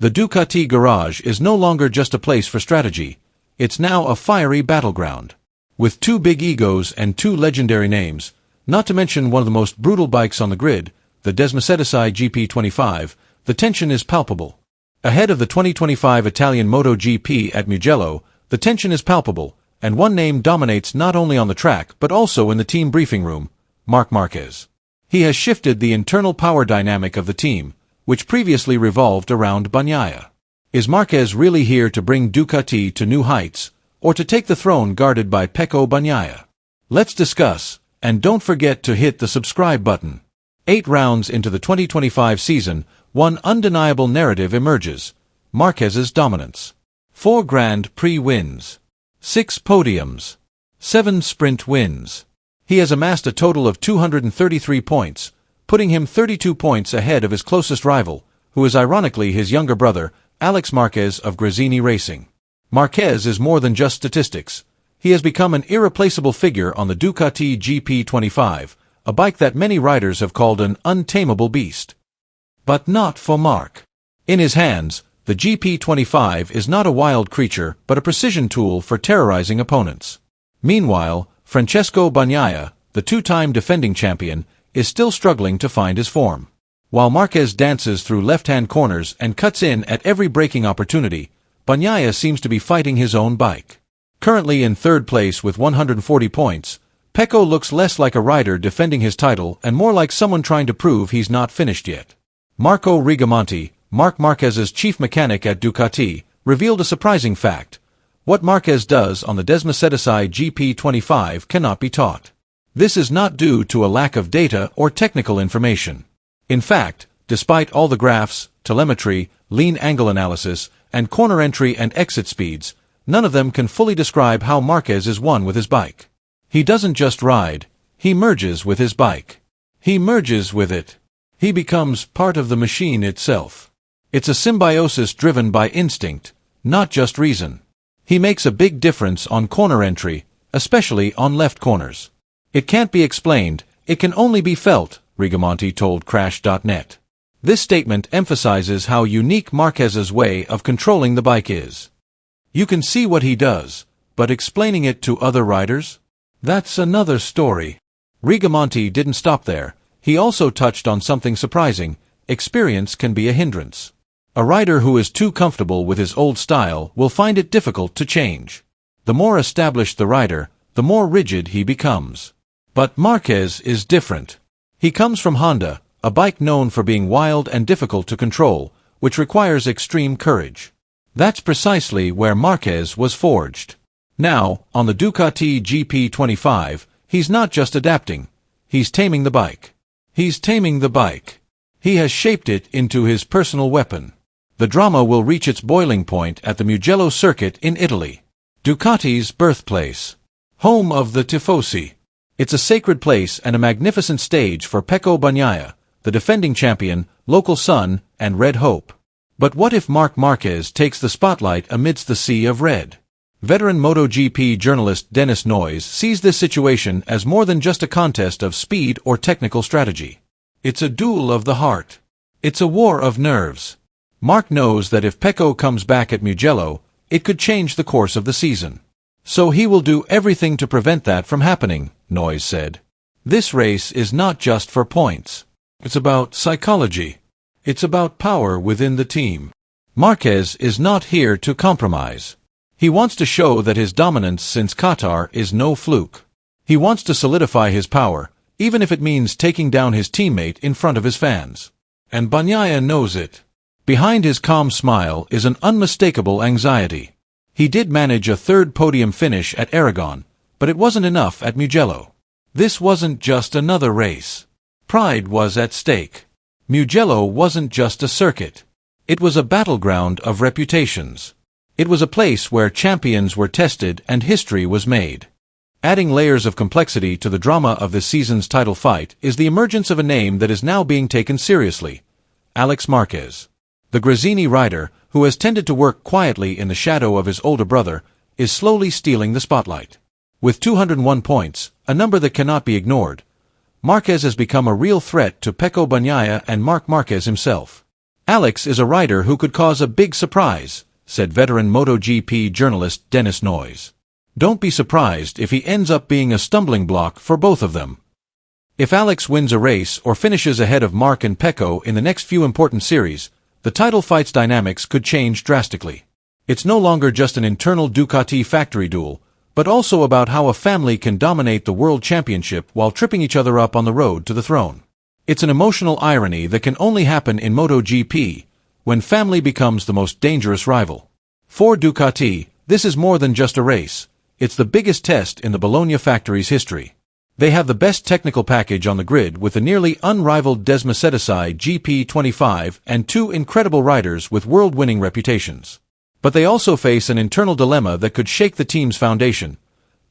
The Ducati garage is no longer just a place for strategy, it's now a fiery battleground. With two big egos and two legendary names, not to mention one of the most brutal bikes on the grid, the Desmosedici GP25, the tension is palpable. Ahead of the 2025 Italian MotoGP at Mugello, the tension is palpable, and one name dominates not only on the track but also in the team briefing room: Marc Márquez. He has shifted the internal power dynamic of the team, which previously revolved around Bagnaia. Is Marquez really here to bring Ducati to new heights, or to take the throne guarded by Pecco Bagnaia? Let's discuss, and don't forget to hit the subscribe button. 8 rounds into the 2025 season, one undeniable narrative emerges: Marquez's dominance. 4 Grand Prix wins, 6 podiums, 7 sprint wins. He has amassed a total of 233 points, putting him 32 points ahead of his closest rival, who is ironically his younger brother, Alex Marquez of Gresini Racing. Marquez is more than just statistics. He has become an irreplaceable figure on the Ducati GP25, a bike that many riders have called an untamable beast. But not for Marc. In his hands, the GP25 is not a wild creature but a precision tool for terrorizing opponents. Meanwhile, Pecco Bagnaia, the 2-time defending champion, is still struggling to find his form. While Marquez dances through left-hand corners and cuts in at every braking opportunity, Bagnaia seems to be fighting his own bike. Currently in 3rd place with 140 points, Pecco looks less like a rider defending his title and more like someone trying to prove he's not finished yet. Marco Rigamonti, Marc Márquez's chief mechanic at Ducati, revealed a surprising fact: what Marquez does on the Desmosedici GP25 cannot be taught. This is not due to a lack of data or technical information. In fact, despite all the graphs, telemetry, lean angle analysis, and corner entry and exit speeds, none of them can fully describe how Marquez is one with his bike. He doesn't just ride, he merges with his bike. He merges with it. He becomes part of the machine itself. It's a symbiosis driven by instinct, not just reason. He makes a big difference on corner entry, especially on left corners. It can't be explained, it can only be felt, Rigamonti told Crash.net. This statement emphasizes how unique Marquez's way of controlling the bike is. You can see what he does, but explaining it to other riders? That's another story. Rigamonti didn't stop there. He also touched on something surprising: experience can be a hindrance. A rider who is too comfortable with his old style will find it difficult to change. The more established the rider, the more rigid he becomes. But Marquez is different. He comes from Honda, a bike known for being wild and difficult to control, which requires extreme courage. That's precisely where Marquez was forged. Now, on the Ducati GP25, he's not just adapting, he's taming the bike. He's taming the bike. He has shaped it into his personal weapon. The drama will reach its boiling point at the Mugello circuit in Italy. Ducati's birthplace. Home of the Tifosi. It's a sacred place and a magnificent stage for Pecco Bagnaia, the defending champion, local sun, and red hope. But what if Marc Márquez takes the spotlight amidst the sea of red? Veteran MotoGP journalist Dennis Noyes sees this situation as more than just a contest of speed or technical strategy. It's a duel of the heart. It's a war of nerves. Marc knows that if Pecco comes back at Mugello, it could change the course of the season. So he will do everything to prevent that from happening, Noyes said. This race is not just for points. It's about psychology. It's about power within the team. Marquez is not here to compromise. He wants to show that his dominance since Qatar is no fluke. He wants to solidify his power, even if it means taking down his teammate in front of his fans. And Bagnaia knows it. Behind his calm smile is an unmistakable anxiety. He did manage a 3rd podium finish at Aragon, but it wasn't enough at Mugello. This wasn't just another race. Pride was at stake. Mugello wasn't just a circuit. It was a battleground of reputations. It was a place where champions were tested and history was made. Adding layers of complexity to the drama of this season's title fight is the emergence of a name that is now being taken seriously: Alex Marquez. The Gresini rider, who has tended to work quietly in the shadow of his older brother, is slowly stealing the spotlight. With 201 points, a number that cannot be ignored, Marquez has become a real threat to Pecco Bagnaia and Marc Márquez himself. Alex is a rider who could cause a big surprise, said veteran MotoGP journalist Dennis Noyes. Don't be surprised if he ends up being a stumbling block for both of them. If Alex wins a race or finishes ahead of Marc and Pecco in the next few important series, the title fight's dynamics could change drastically. It's no longer just an internal Ducati factory duel, but also about how a family can dominate the World Championship while tripping each other up on the road to the throne. It's an emotional irony that can only happen in MotoGP, when family becomes the most dangerous rival. For Ducati, this is more than just a race. It's the biggest test in the Bologna factory's history. They have the best technical package on the grid with the nearly unrivaled Desmosedici GP25 and two incredible riders with world-winning reputations. But they also face an internal dilemma that could shake the team's foundation.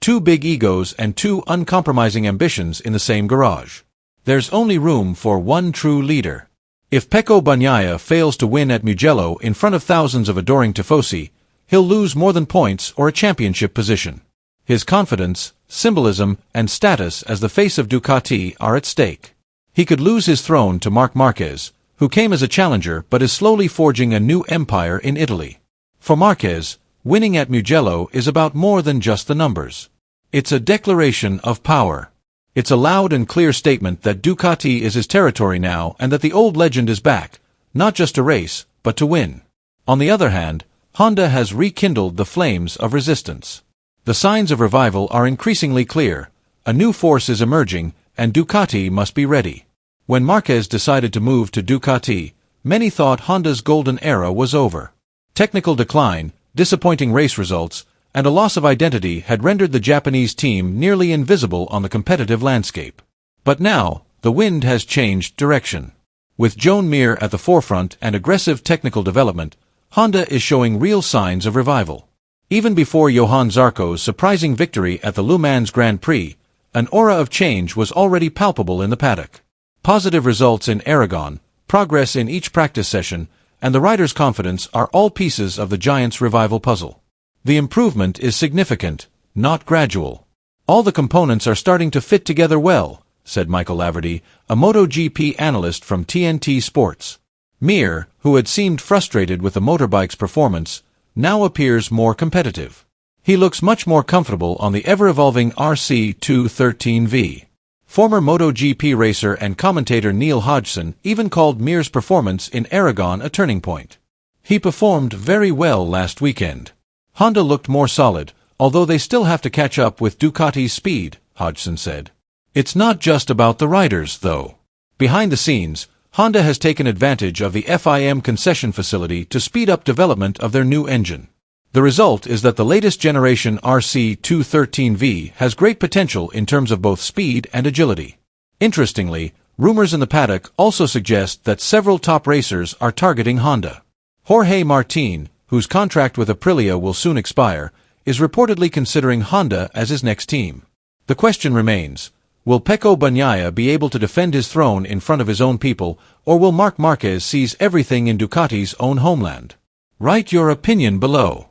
Two big egos and two uncompromising ambitions in the same garage. There's only room for one true leader. If Pecco Bagnaia fails to win at Mugello in front of thousands of adoring tifosi, he'll lose more than points or a championship position. His confidence, symbolism, and status as the face of Ducati are at stake. He could lose his throne to Marc Márquez, who came as a challenger but is slowly forging a new empire in Italy. For Marquez, winning at Mugello is about more than just the numbers. It's a declaration of power. It's a loud and clear statement that Ducati is his territory now and that the old legend is back, not just to race, but to win. On the other hand, Honda has rekindled the flames of resistance. The signs of revival are increasingly clear. A new force is emerging, and Ducati must be ready. When Marquez decided to move to Ducati, many thought Honda's golden era was over. Technical decline, disappointing race results, and a loss of identity had rendered the Japanese team nearly invisible on the competitive landscape. But now, the wind has changed direction. With Joan Mir at the forefront and aggressive technical development, Honda is showing real signs of revival. Even before Johann Zarco's surprising victory at the Le Mans Grand Prix, an aura of change was already palpable in the paddock. Positive results in Aragon, progress in each practice session, and the rider's confidence are all pieces of the Giants' revival puzzle. The improvement is significant, not gradual. All the components are starting to fit together well, said Michael Laverty, a MotoGP analyst from TNT Sports. Mir, who had seemed frustrated with the motorbike's performance, now appears more competitive. He looks much more comfortable on the ever-evolving RC213V. Former MotoGP racer and commentator Neil Hodgson even called Mir's performance in Aragon a turning point. He performed very well last weekend. Honda looked more solid, although they still have to catch up with Ducati's speed, Hodgson said. It's not just about the riders, though. Behind the scenes, Honda has taken advantage of the FIM concession facility to speed up development of their new engine. The result is that the latest generation RC213V has great potential in terms of both speed and agility. Interestingly, rumors in the paddock also suggest that several top racers are targeting Honda. Jorge Martin, whose contract with Aprilia will soon expire, is reportedly considering Honda as his next team. The question remains, will Pecco Bagnaia be able to defend his throne in front of his own people, or will Marc Márquez seize everything in Ducati's own homeland? Write your opinion below.